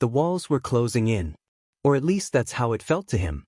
the walls were closing in. Or at least that's how it felt to him.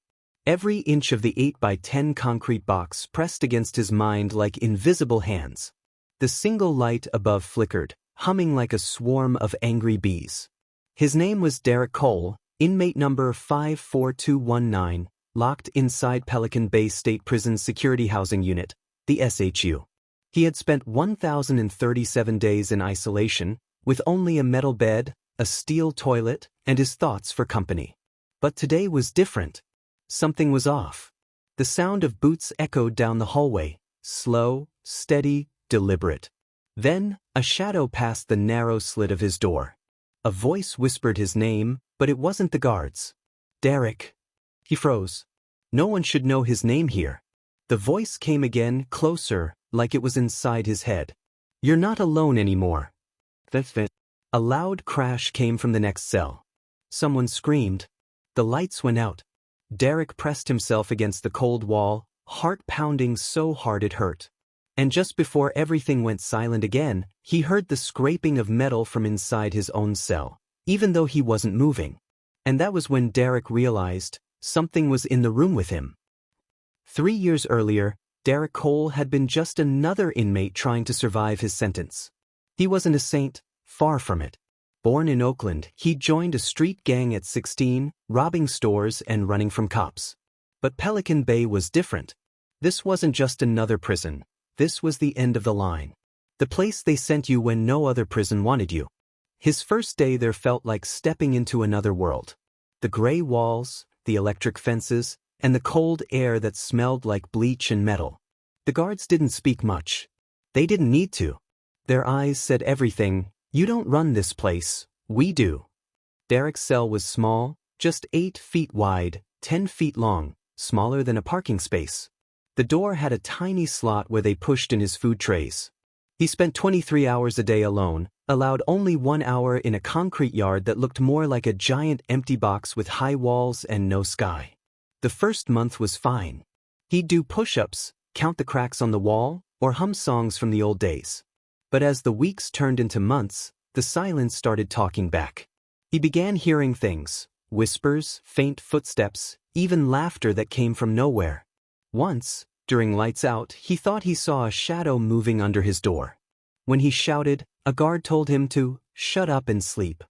Every inch of the 8x10 concrete box pressed against his mind like invisible hands. The single light above flickered, humming like a swarm of angry bees. His name was Derrick Cole, inmate number 54219, locked inside Pelican Bay State Prison's Security Housing Unit, the SHU. He had spent 1,037 days in isolation, with only a metal bed, a steel toilet, and his thoughts for company. But today was different. Something was off. The sound of boots echoed down the hallway, slow, steady, deliberate. Then, a shadow passed the narrow slit of his door. A voice whispered his name, but it wasn't the guards. Derrick. He froze. No one should know his name here. The voice came again, closer, like it was inside his head. You're not alone anymore. That's it. A loud crash came from the next cell. Someone screamed. The lights went out. Derrick pressed himself against the cold wall, heart pounding so hard it hurt. And just before everything went silent again, he heard the scraping of metal from inside his own cell, even though he wasn't moving. And that was when Derrick realized something was in the room with him. 3 years earlier, Derrick Cole had been just another inmate trying to survive his sentence. He wasn't a saint, far from it. Born in Oakland, he joined a street gang at 16, robbing stores and running from cops. But Pelican Bay was different. This wasn't just another prison. This was the end of the line. The place they sent you when no other prison wanted you. His first day there felt like stepping into another world. The gray walls, the electric fences, and the cold air that smelled like bleach and metal. The guards didn't speak much. They didn't need to. Their eyes said everything. You don't run this place, we do. Derrick's cell was small, just 8 feet wide, 10 feet long, smaller than a parking space. The door had a tiny slot where they pushed in his food trays. He spent 23 hours a day alone, allowed only 1 hour in a concrete yard that looked more like a giant empty box with high walls and no sky. The first month was fine. He'd do push-ups, count the cracks on the wall, or hum songs from the old days. But as the weeks turned into months, the silence started talking back. He began hearing things, whispers, faint footsteps, even laughter that came from nowhere. Once, during lights out, he thought he saw a shadow moving under his door. When he shouted, a guard told him to shut up and sleep.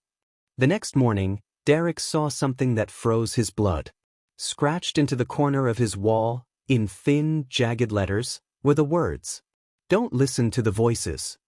The next morning, Derrick saw something that froze his blood. Scratched into the corner of his wall, in thin, jagged letters, were the words, "Don't listen to the voices."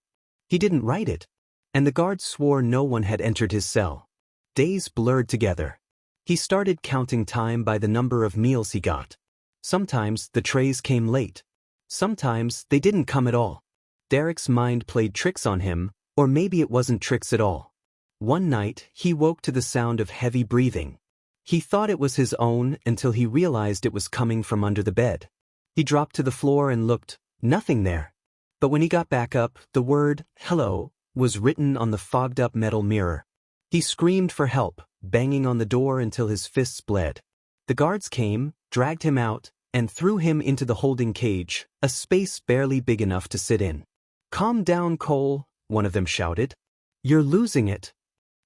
He didn't write it, and the guard swore no one had entered his cell. Days blurred together. He started counting time by the number of meals he got. Sometimes the trays came late. Sometimes they didn't come at all. Derrick's mind played tricks on him, or maybe it wasn't tricks at all. One night, he woke to the sound of heavy breathing. He thought it was his own until he realized it was coming from under the bed. He dropped to the floor and looked, nothing there. But when he got back up, the word, "hello," was written on the fogged-up metal mirror. He screamed for help, banging on the door until his fists bled. The guards came, dragged him out, and threw him into the holding cage, a space barely big enough to sit in. "Calm down, Cole," one of them shouted. "You're losing it."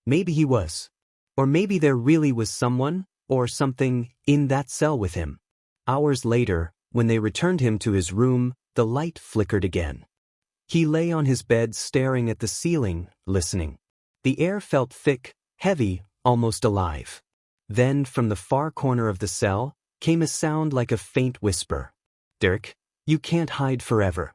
Maybe he was. Or maybe there really was someone, or something, in that cell with him. Hours later, when they returned him to his room, the light flickered again. He lay on his bed staring at the ceiling, listening. The air felt thick, heavy, almost alive. Then, from the far corner of the cell, came a sound like a faint whisper. "Derrick, you can't hide forever."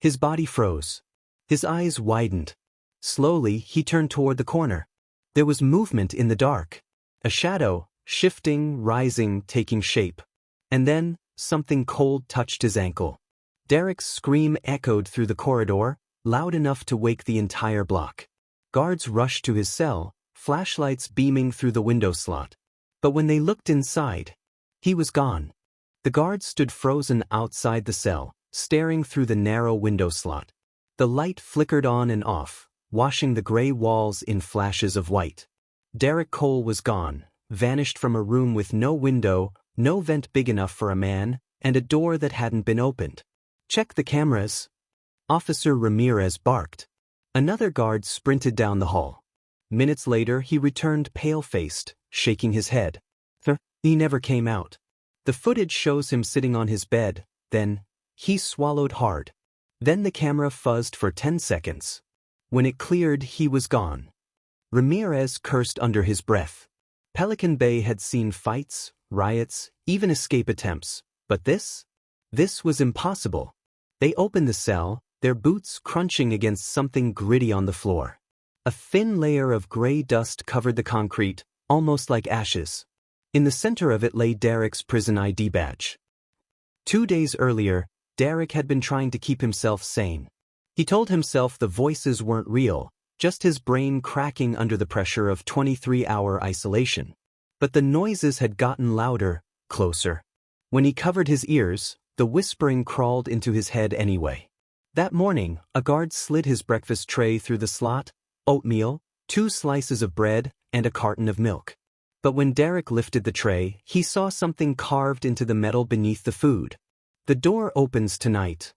His body froze. His eyes widened. Slowly, he turned toward the corner. There was movement in the dark. A shadow, shifting, rising, taking shape. And then, something cold touched his ankle. Derrick's scream echoed through the corridor, loud enough to wake the entire block. Guards rushed to his cell, flashlights beaming through the window slot. But when they looked inside, he was gone. The guards stood frozen outside the cell, staring through the narrow window slot. The light flickered on and off, washing the gray walls in flashes of white. Derrick Cole was gone, vanished from a room with no window, no vent big enough for a man, and a door that hadn't been opened. "Check the cameras." Officer Ramirez barked. Another guard sprinted down the hall. Minutes later he returned pale-faced, shaking his head. He never came out. The footage shows him sitting on his bed, then, he swallowed hard. Then the camera fuzzed for 10 seconds. When it cleared, he was gone. Ramirez cursed under his breath. Pelican Bay had seen fights, riots, even escape attempts, but this was impossible. They opened the cell, their boots crunching against something gritty on the floor. A thin layer of gray dust covered the concrete, almost like ashes. In the center of it lay Derrick's prison ID badge. 2 days earlier, Derrick had been trying to keep himself sane. He told himself the voices weren't real, just his brain cracking under the pressure of 23-hour isolation. But the noises had gotten louder, closer. When he covered his ears, the whispering crawled into his head anyway. That morning, a guard slid his breakfast tray through the slot: oatmeal, 2 slices of bread, and a carton of milk. But when Derrick lifted the tray, he saw something carved into the metal beneath the food. "The door opens tonight."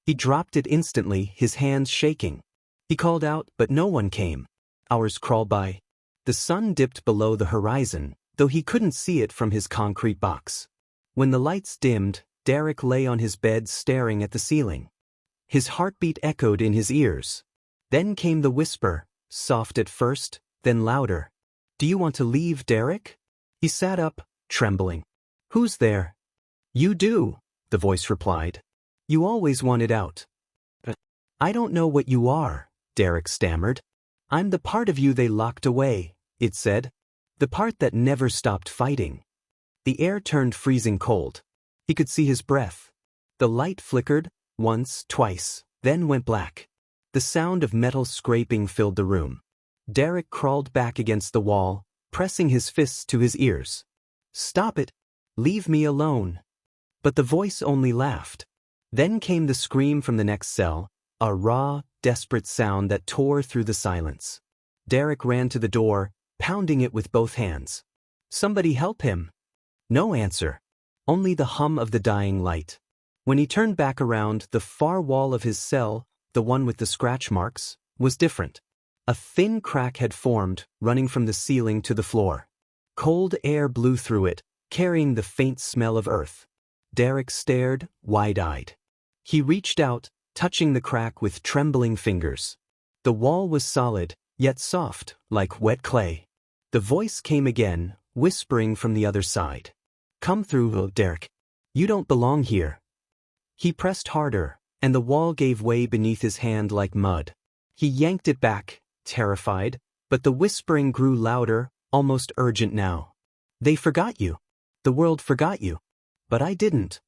He dropped it instantly, his hands shaking. He called out, but no one came. Hours crawled by. The sun dipped below the horizon, though he couldn't see it from his concrete box. When the lights dimmed, Derrick lay on his bed staring at the ceiling. His heartbeat echoed in his ears. Then came the whisper, soft at first, then louder. "Do you want to leave, Derrick?" He sat up, trembling. "Who's there?" "You do," the voice replied. "You always wanted out." "I don't know what you are," Derrick stammered. "I'm the part of you they locked away," it said. "The part that never stopped fighting." The air turned freezing cold. He could see his breath. The light flickered, once, twice, then went black. The sound of metal scraping filled the room. Derrick crawled back against the wall, pressing his fists to his ears. "Stop it! Leave me alone!" But the voice only laughed. Then came the scream from the next cell, a raw, desperate sound that tore through the silence. Derrick ran to the door, pounding it with both hands. "Somebody help him!" No answer. Only the hum of the dying light. When he turned back around, the far wall of his cell, the one with the scratch marks, was different. A thin crack had formed, running from the ceiling to the floor. Cold air blew through it, carrying the faint smell of earth. Derrick stared, wide-eyed. He reached out, touching the crack with trembling fingers. The wall was solid, yet soft, like wet clay. The voice came again, whispering from the other side. "Come through, Derrick. You don't belong here." He pressed harder, and the wall gave way beneath his hand like mud. He yanked it back, terrified, but the whispering grew louder, almost urgent now. "They forgot you. The world forgot you. But I didn't."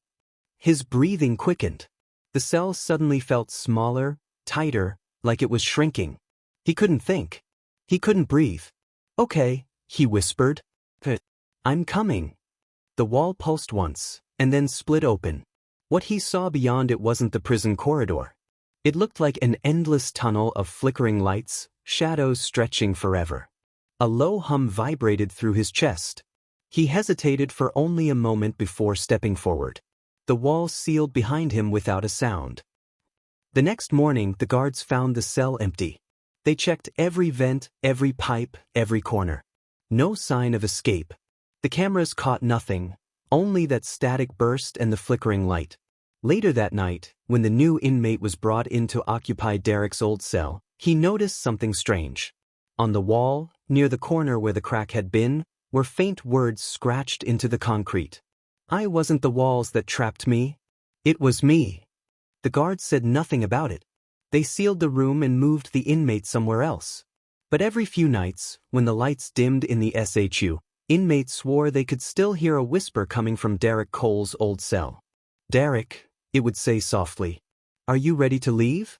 His breathing quickened. The cell suddenly felt smaller, tighter, like it was shrinking. He couldn't think. He couldn't breathe. "Okay," he whispered. "I'm coming." The wall pulsed once, and then split open. What he saw beyond it wasn't the prison corridor. It looked like an endless tunnel of flickering lights, shadows stretching forever. A low hum vibrated through his chest. He hesitated for only a moment before stepping forward. The wall sealed behind him without a sound. The next morning, the guards found the cell empty. They checked every vent, every pipe, every corner. No sign of escape. The cameras caught nothing, only that static burst and the flickering light. Later that night, when the new inmate was brought in to occupy Derrick's old cell, he noticed something strange. On the wall, near the corner where the crack had been, were faint words scratched into the concrete. "I wasn't the walls that trapped me. It was me." The guards said nothing about it. They sealed the room and moved the inmate somewhere else. But every few nights, when the lights dimmed in the SHU, inmates swore they could still hear a whisper coming from Derrick Cole's old cell. "Derrick," it would say softly, "are you ready to leave?"